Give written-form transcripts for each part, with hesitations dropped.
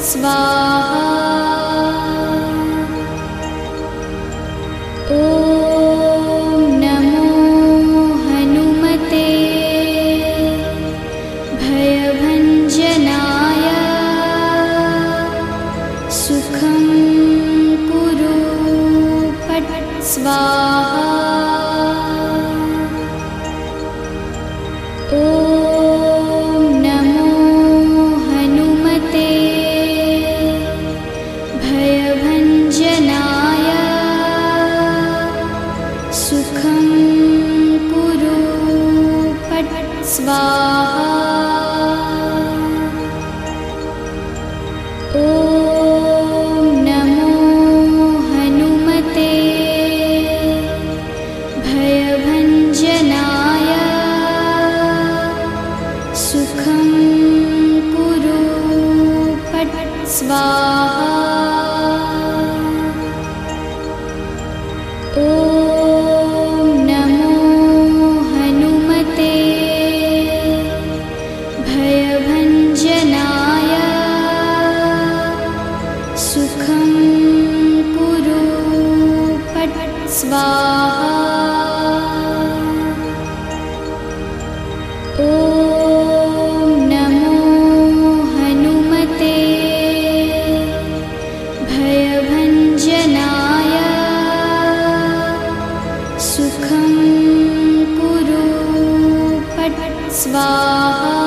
स्वाहा। ॐ नमो हनुमते भयभञ्जनाय। सुखं कुरु फट् स्वाहा। ॐ नमो हनुमते भयभञ्जनाय। सुखं कुरु फट् स्वाहा। ॐ नमो हनुमते भयभञ्जनाय। सुखं कुरु फट् स्वाहा। ॐ नमो हनुमते भयभञ्जनाय। सुखं कुरु फट् स्वाहा। ॐ नमो हनुमते भयभञ्जनाय। सुखं कुरु फट् स्वाहा।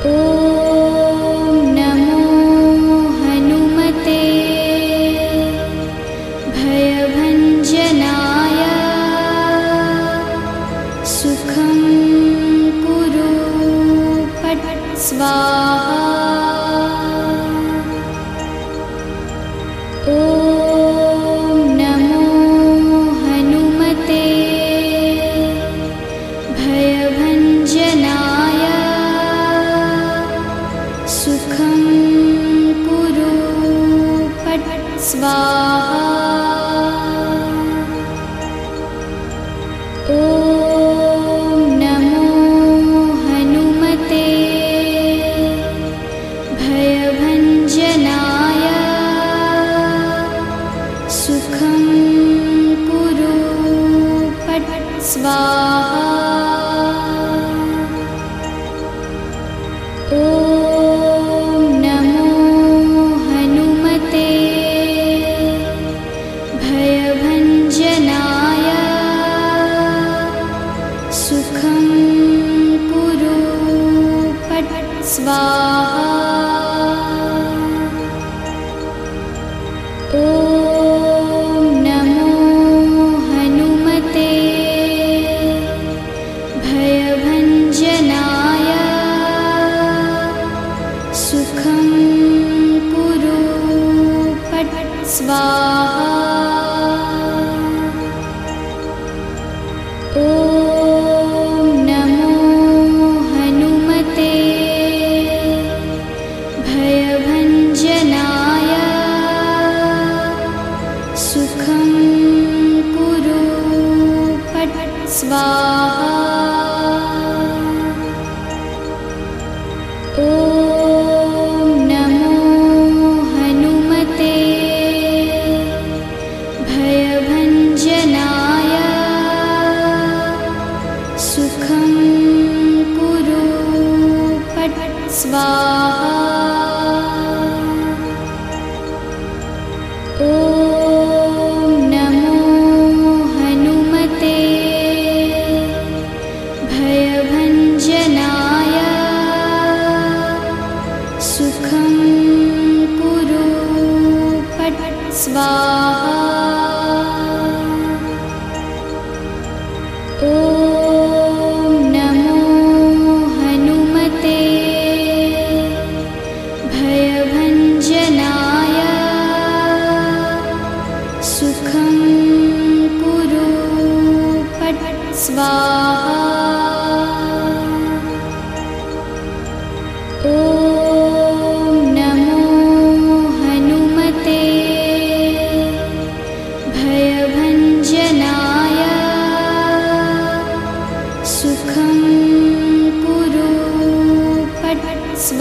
ॐ नमो हनुमते भयभञ्जनाय। सुखं कुरु फट् स्वाहा। ॐ नमो हनुमते भयभञ्जनाय। सुखं कुरु फट् स्वाहा। ॐ नमो हनुमते भयभञ्जनाय। सुखं कुरु फट् स्वाहा। ॐ नमो हनुमते भयभञ्जनाय। सुखं कुरु फट् स्वाहा। ॐ नमो हनुमते भयभञ्जनाय। सुखं कुरु फट् स्वाहा। ॐ नमो हनुमते भयभञ्जनाय। सुखं कुरु फट् स्वाहा। ॐ नमो हनुमते भयभञ्जनाय। सुखं कुरु फट् स्वाहा। ॐ नमो हनुमते भयभञ्जनाय। सुखं कुरु फट् स्वाहा। ॐ नमो हनुमते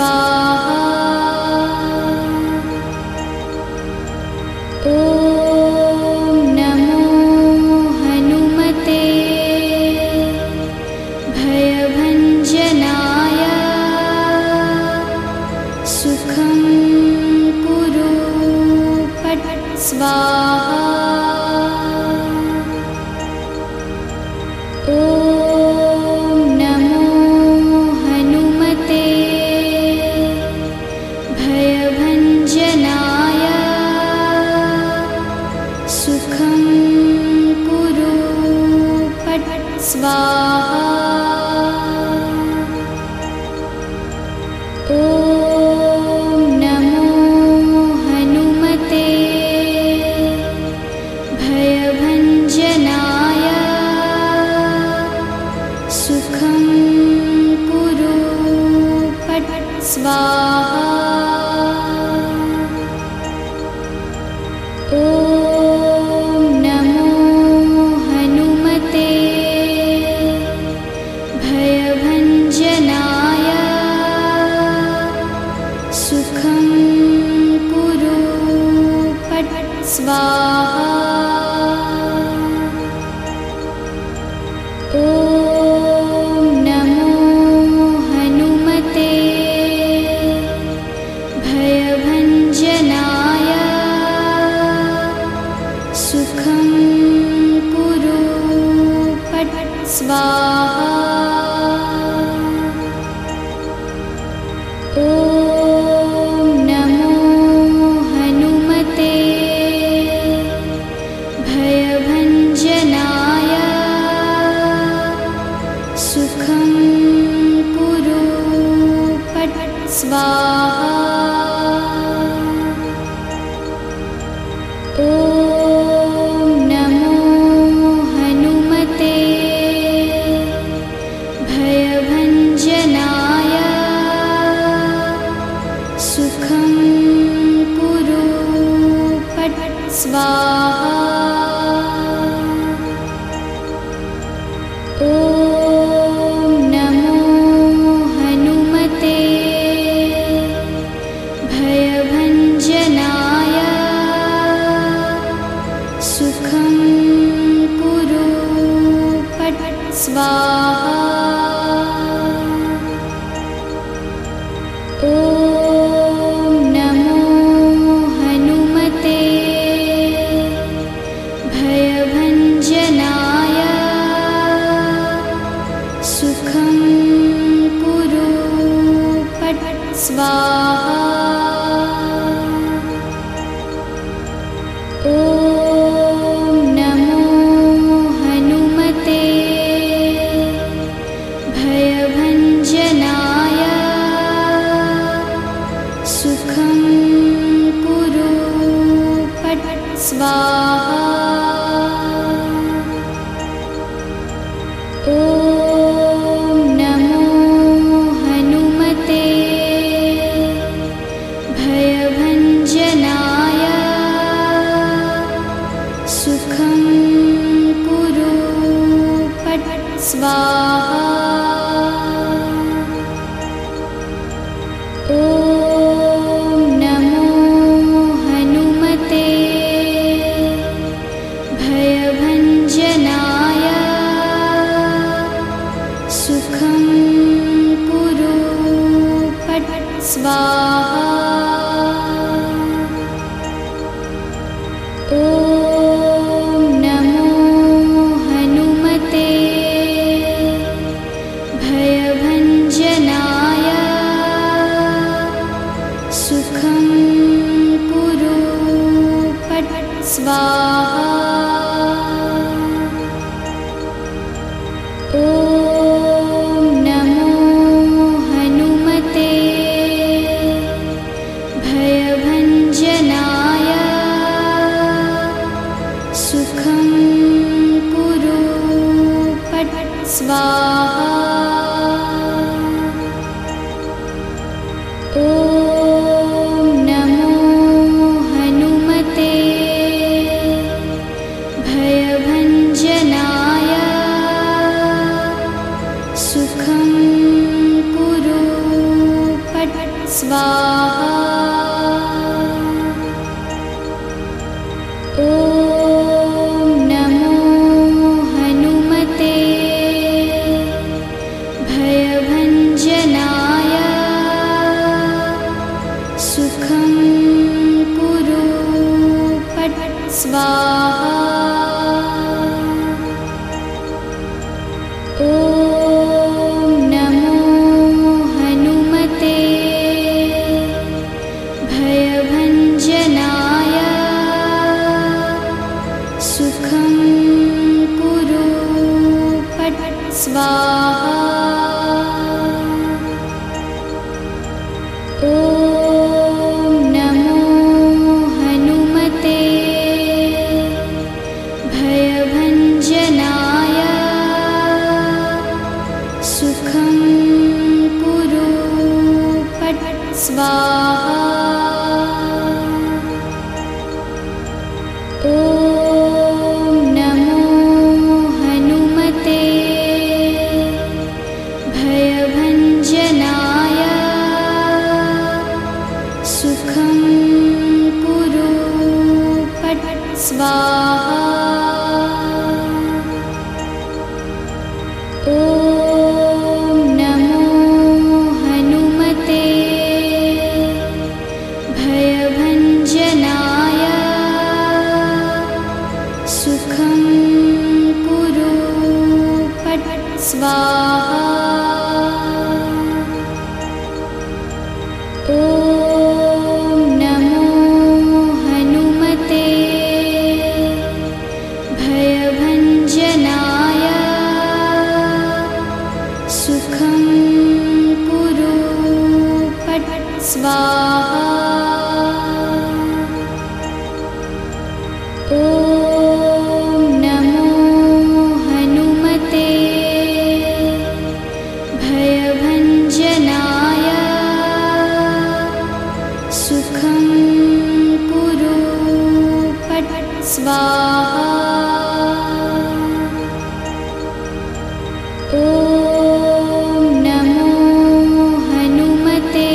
स्वाहा ॐ नमो हनुमते भयभञ्जनाय सुखं कुरु पट स्वाहा ॐ नमो हनुमते भयभञ्जनाय सुखं कुरु पट स्वाहा ॐ नमो हनुमते भयभञ्जनाय सुखं कुरु पट स्वाहा ॐ नमो हनुमते भयभञ्जनाय सुखं कुरु पट स्वाहा ॐ नमो हनुमते भयभञ्जनाय सुखं कुरु पट स्वाहा ॐ नमो हनुमते भयभञ्जनाय सुखं कुरु पट स्वाहा ॐ नमो हनुमते भयभञ्जनाय सुखं कुरु पट स्वाहा ॐ नमो हनुमते भयभञ्जनाय सुखं कुरु पट स्वाहा ॐ नमो हनुमते भयभञ्जनाय सुखं कुरु पट स्वाहा ॐ नमो हनुमते भयभञ्जनाय सुखं कुरु पट स्वाहा ॐ नमो हनुमते भयभञ्जनाय सुखं कुरु पट स्वाहा ॐ नमो हनुमते भयभञ्जनाय सुखं कुरु पट स्वाहा ॐ नमो हनुमते भयभञ्जनाय सुखं कुरु पट स्वाहा ॐ नमो हनुमते स्वाहा। ॐ नमो हनुमते भयभञ्जनाय सुखं कुरु फट् स्वाहा। ॐ नमो हनुमते भयभञ्जनाय सुखं कुरु फट् स्वाहा। ॐ नमो हनुमते भयभञ्जनाय सुखं कुरु फट् स्वाहा। ॐ नमो हनुमते भयभञ्जनाय सुखं कुरु फट् स्वाहा। ॐ नमो हनुमते भयभञ्जनाय सुखं कुरु फट् स्वाहा। ॐ नमो हनुमते भयभञ्जनाय सुखं कुरु फट् स्वाहा। ॐ नमो हनुमते भयभञ्जनाय सुखं कुरु फट् स्वाहा। ॐ नमो हनुमते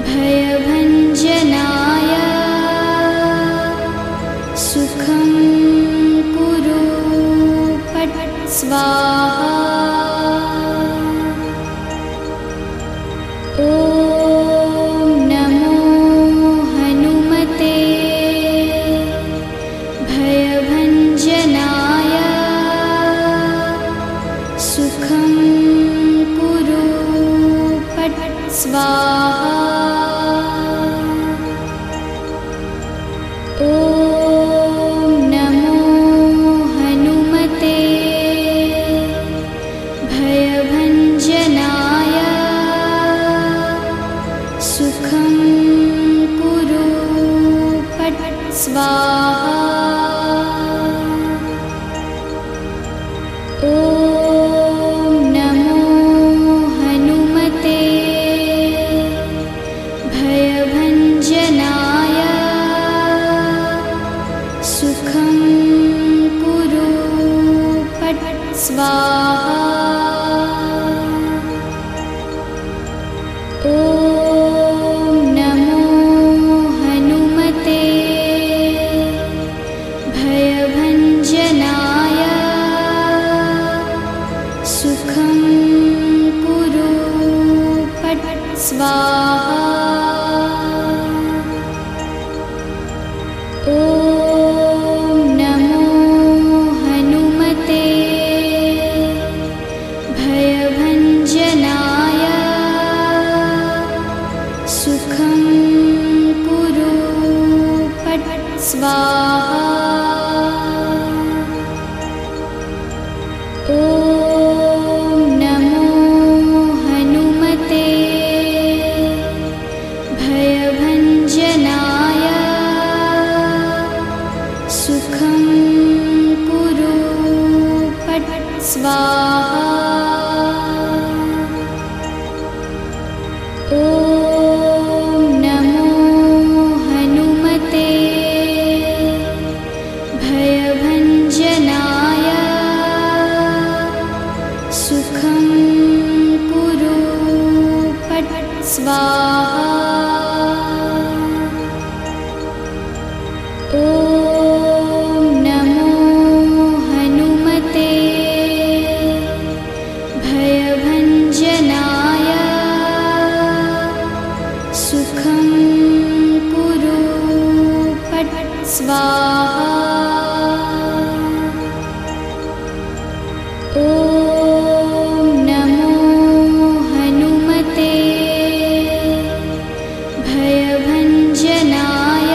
भयभञ्जनाय सुखं कुरु फट् स्वाहा। ॐ नमो हनुमते भयभञ्जनाय सुखं कुरु फट् स्वाहा। ॐ नमो हनुमते भयभञ्जनाय सुखं कुरु फट् स्वाहा। ॐ नमो हनुमते भयभञ्जनाय सुखं कुरु फट् स्वाहा। ॐ नमो हनुमते भयभञ्जनाय सुखं कुरु फट् स्वाहा। ॐ नमो हनुमते भयभञ्जनाय सुखं कुरु फट् स्वाहा। ॐ नमो हनुमते भयभञ्जनाय सुखं कुरु फट् स्वाहा। ॐ नमो हनुमते स्वाहा। ॐ नमो हनुमते भयभञ्जनाय सुखं कुरु फट् स्वाहा। ॐ नमो हनुमते भयभञ्जनाय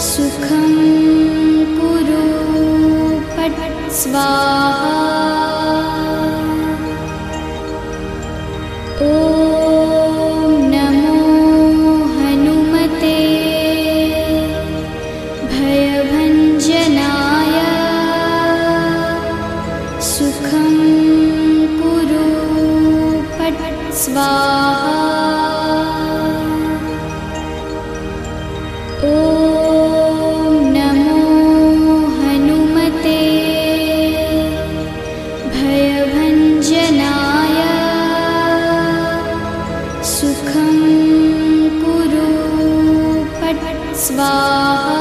सुखं कुरु फट् स्वाहा। ॐ नमो हनुमते भयभञ्जनाय सुखं कुरु फट् स्वाहा। ॐ नमो हनुमते भयभञ्जनाय सुखं कुरु फट् स्वाहा।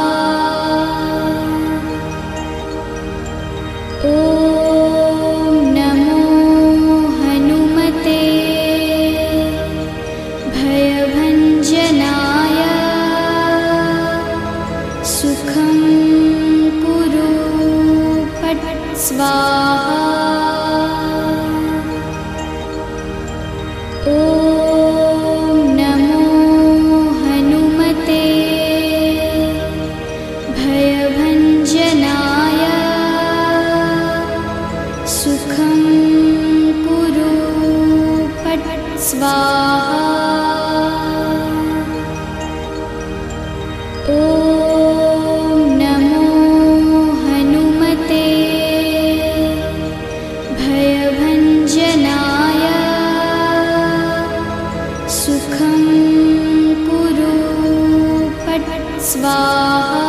ॐ नमो हनुमते भयभञ्जनाय सुखं कुरु फट् स्वाहा। ॐ नमो हनुमते भयभञ्जनाय सुखं कुरु फट् स्वाहा। ॐ नमो हनुमते भयभञ्जनाय सुखं कुरु फट् स्वाहा।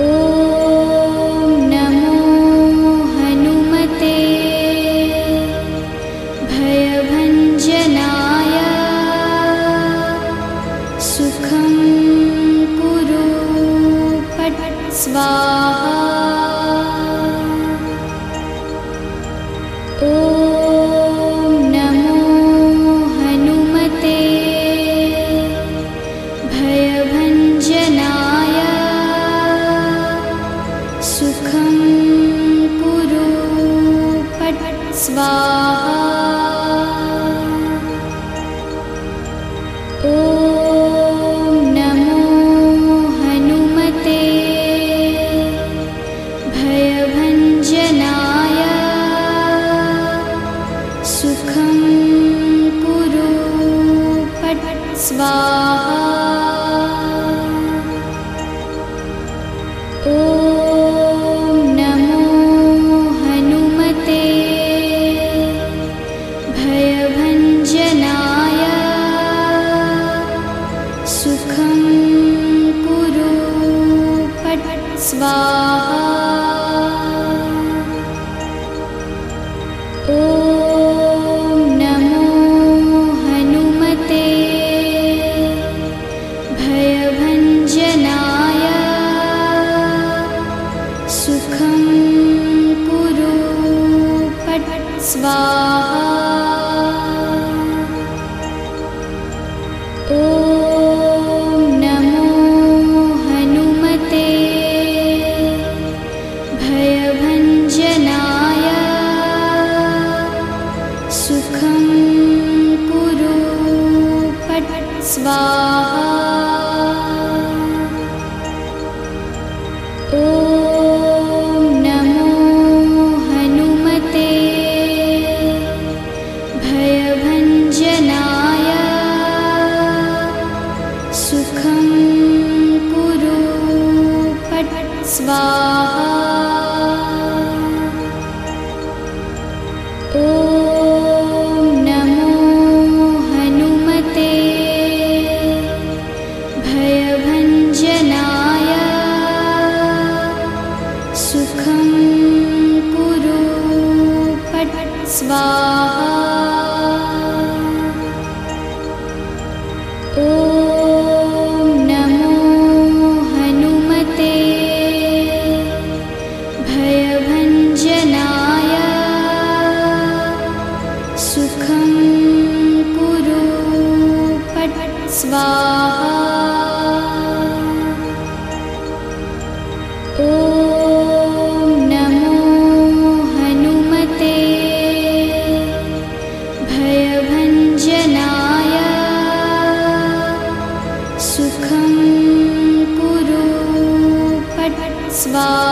ॐ नमो हनुमते भयभञ्जनाय सुखं कुरु फट् स्वाहा। ॐ नमो हनुमते भयभञ्जनाय सुखं कुरु फट् स्वाहा। ॐ नमो हनुमते भयभञ्जनाय सुखं कुरु फट् स्वाहा। ॐ नमो हनुमते भयभञ्जनाय सुखं कुरु फट् स्वाहा। ॐ नमो हनुमते भयभञ्जनाय सुखं कुरु फट् स्वाहा। ॐ नमो हनुमते भयभञ्जनाय सुखं कुरु फट् स्वाहा। ॐ नमो हनुमते भयभञ्जनाय सुखं कुरु फट् स्वाहा। ॐ नमो हनुमते भयभञ्जनाय सुखं कुरु फट् स्वाहा। ॐ नमो हनुमते भयभञ्जनाय सुखं कुरु फट् स्वाहा। ॐ नमो हनुमते भयभञ्जनाय सुखं कुरु फट् स्वाहा।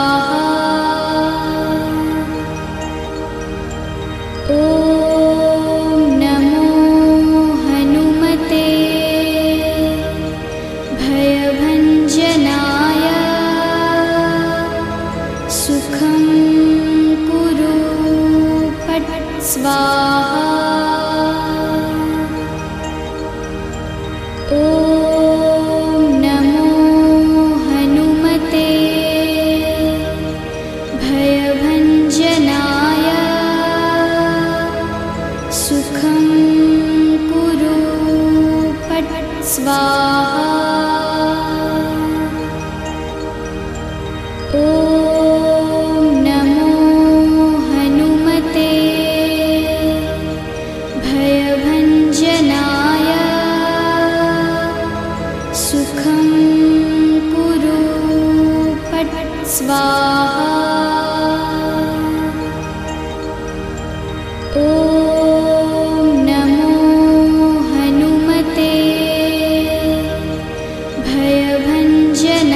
ॐ नमो हनुमते भयभञ्जनाय सुखं कुरु फट् स्वाहा। ॐ नमो हनुमते भयभञ्जनाय सुखं कुरु फट् स्वाहा। ॐ नमो हनुमते भयभञ्जनाय सुखं कुरु फट् स्वाहा। ॐ नमो हनुमते भयभञ्जनाय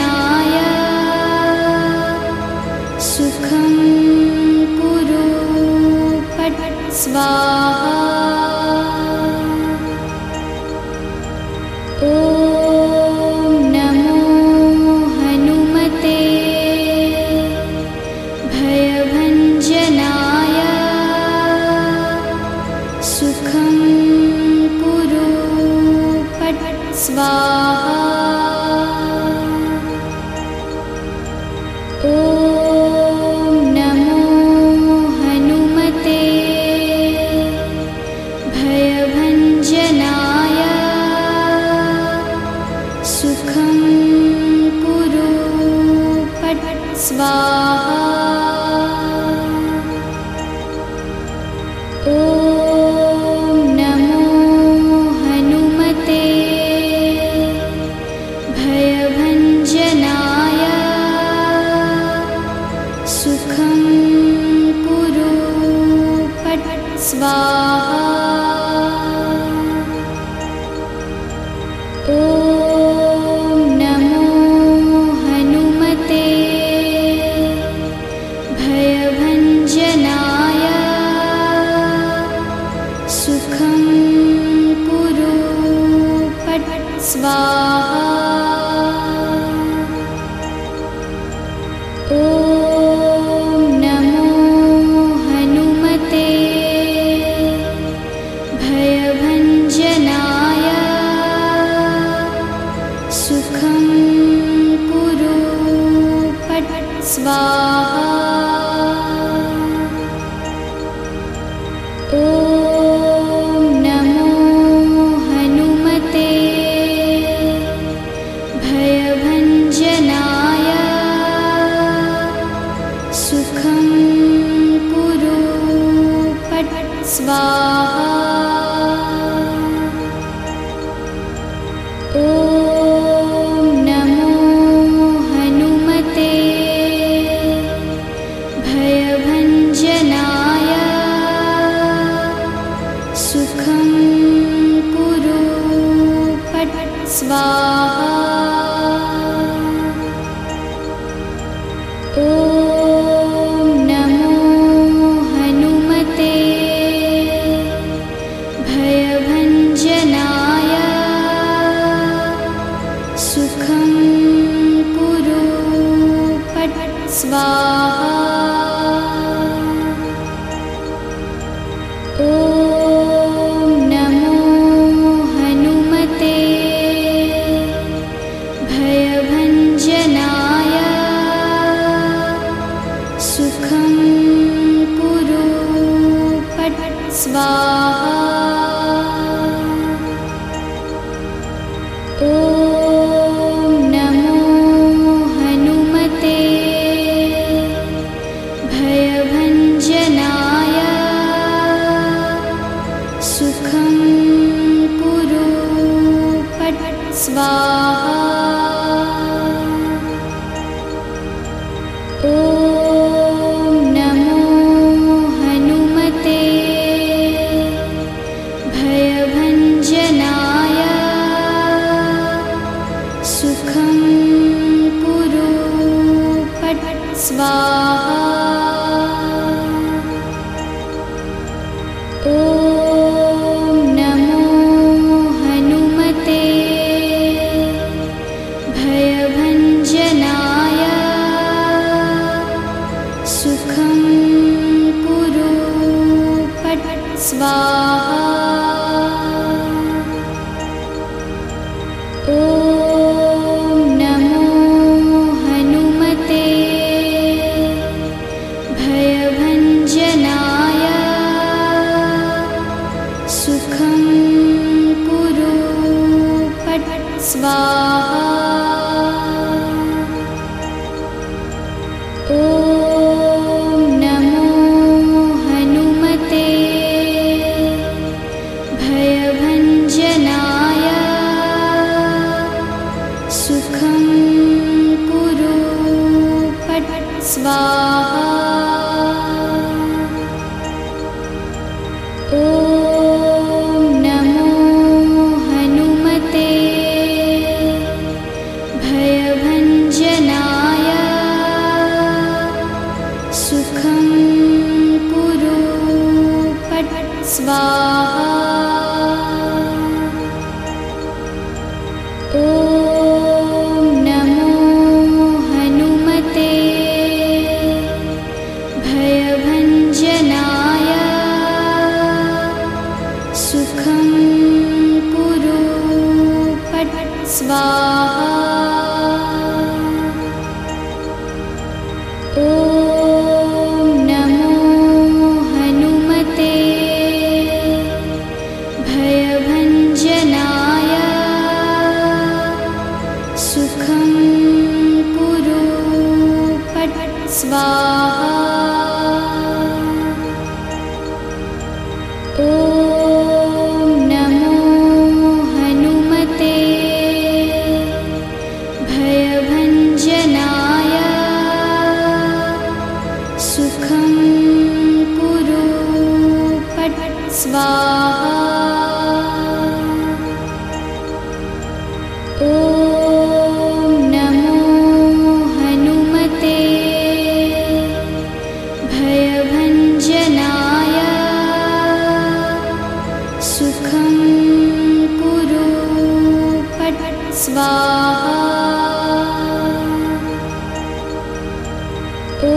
सुखं कुरु फट् स्वाहा। ॐ नमो हनुमते भयभञ्जनाय सुखं कुरु फट् स्वाहा। ॐ नमो हनुमते भयभञ्जनाय सुखं कुरु फट् स्वाहा। ॐ नमो हनुमते भयभञ्जनाय सुखं कुरु फट् स्वाहा। ॐ नमो हनुमते भयभञ्जनाय सुखं कुरु फट् स्वाहा। ॐ नमो हनुमते भयभञ्जनाय सुखं कुरु फट् स्वाहा। ॐ नमो हनुमते भयभञ्जनाय सुखं कुरु फट् स्वाहा। ॐ नमो हनुमते भयभञ्जनाय सुखं कुरु फट् स्वाहा। ॐ नमो हनुमते भयभञ्जनाय सुखं कुरु फट् स्वाहा। ॐ नमो हनुमते भयभञ्जनाय सुखं कुरु फट् स्वाहा। ॐ नमो हनुमते भयभञ्जनाय सुखं कुरु फट् स्वाहा। ॐ नमो हनुमते भयभञ्जनाय सुखं कुरु फट् स्वाहा। ॐ नमो हनुमते भयभञ्जनाय सुखं कुरु फट् स्वाहा। ॐ नमो हनुमते भयभञ्जनाय सुखं कुरु फट् स्वाहा। ॐ नमो हनुमते भयभञ्जनाय सुखं कुरु फट् स्वाहा। ॐ नमो हनुमते भयभञ्जनाय सुखं कुरु फट् स्वाहा। ॐ नमो हनुमते भयभञ्जनाय सुखं कुरु फट् स्वाहा। ॐ नमो हनुमते भयभञ्जनाय सुखं कुरु फट् स्वाहा। ॐ नमो हनुमते भयभञ्जनाय सुखं कुरु फट् स्वाहा। ॐ नमो हनुमते भयभञ्जनाय सुखं कुरु फट् स्वाहा। ॐ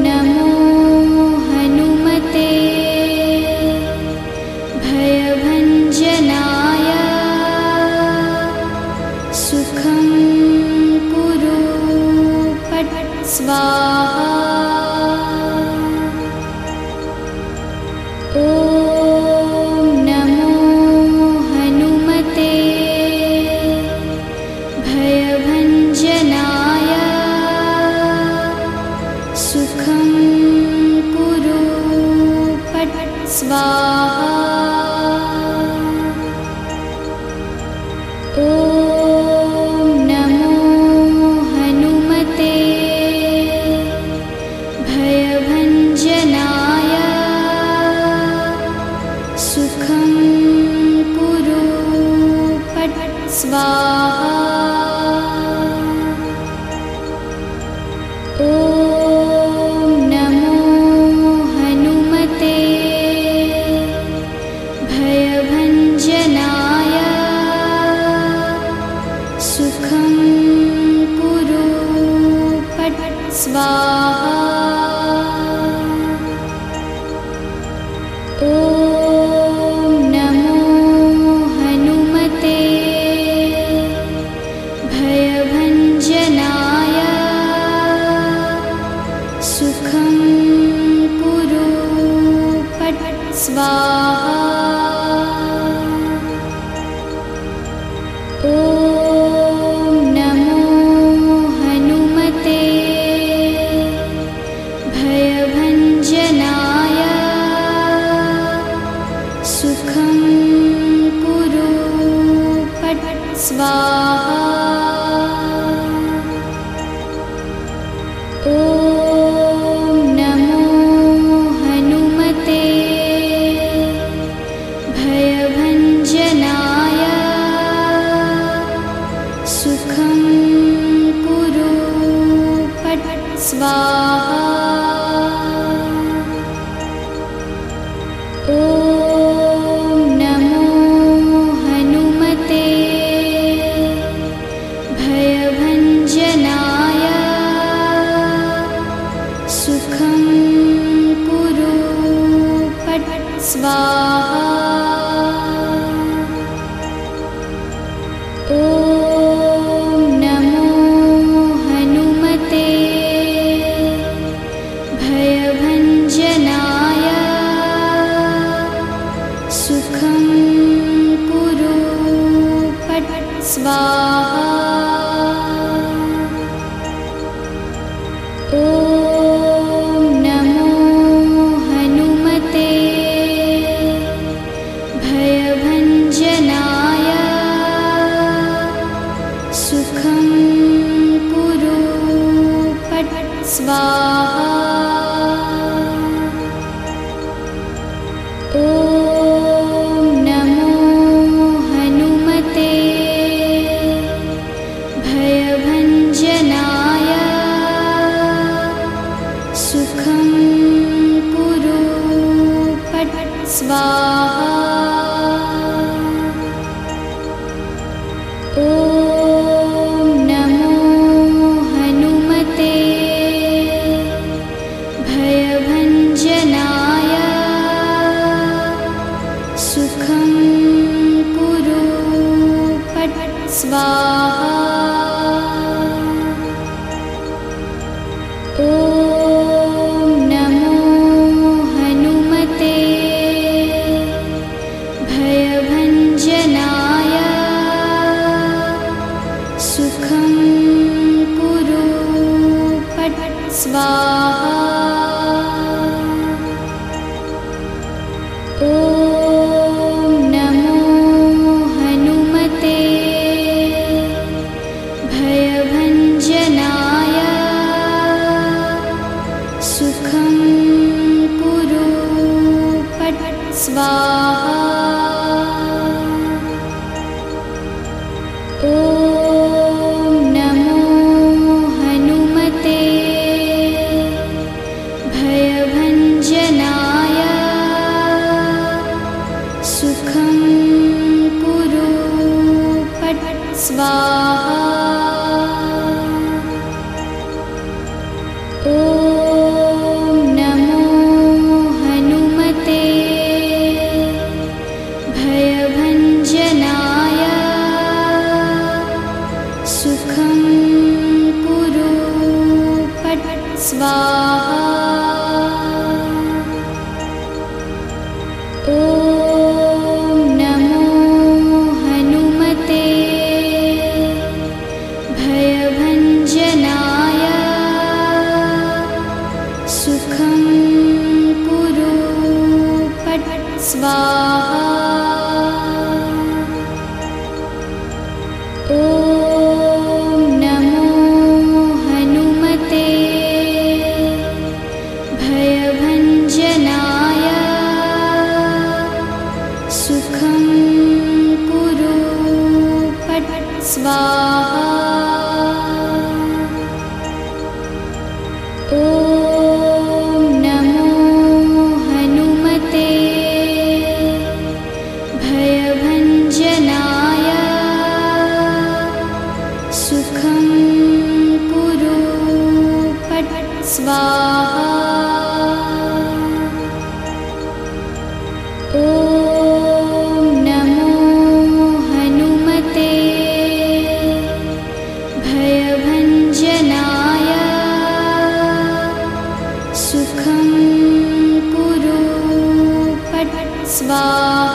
नमो हनुमते भयभञ्जनाय सुखं कुरु फट् स्वाहा। ॐ नमो हनुमते भयभञ्जनाय सुखं कुरु फट् स्वाहा। ॐ नमो हनुमते भयभञ्जनाय सुखं कुरु फट् स्वाहा। ॐ नमो हनुमते भयभञ्जनाय सुखं कुरु फट् स्वाहा। ॐ नमो हनुमते भयभञ्जनाय सुखं कुरु फट् स्वाहा। ॐ नमो हनुमते भयभञ्जनाय सुखं कुरु फट् स्वाहा। ॐ नमो हनुमते भयभञ्जनाय सुखं कुरु फट् स्वाहा। ॐ नमो हनुमते भयभञ्जनाय सुखं कुरु फट् स्वाहा। ॐ नमो हनुमते भयभञ्जनाय सुखं कुरु फट् स्वाहा। ॐ नमो हनुमते भयभञ्जनाय सुखं कुरु फट् स्वाहा। ॐ नमो हनुमते भयभञ्जनाय सुखं कुरु फट् स्वाहा। ॐ नमो हनुमते भयभञ्जनाय सुखं कुरु फट् स्वाहा। ॐ नमो हनुमते भयभञ्जनाय सुखं कुरु फट् स्वाहा। ॐ नमो हनुमते भयभञ्जनाय सुखं कुरु फट् स्वाहा। ॐ नमो हनुमते भयभञ्जनाय सुखं कुरु फट् स्वाहा। ॐ नमो हनुमते भयभञ्जनाय सुखं कुरु फट् स्वाहा। ॐ नमो हनुमते भयभञ्जनाय सुखं कुरु फट् स्वाहा। ॐ नमो हनुमते भयभञ्जनाय सुखं कुरु फट् स्वाहा। ॐ नमो हनुमते भयभञ्जनाय सुखं कुरु फट् स्वाहा। ॐ नमो हनुमते भयभञ्जनाय सुखं कुरु फट् स्वाहा।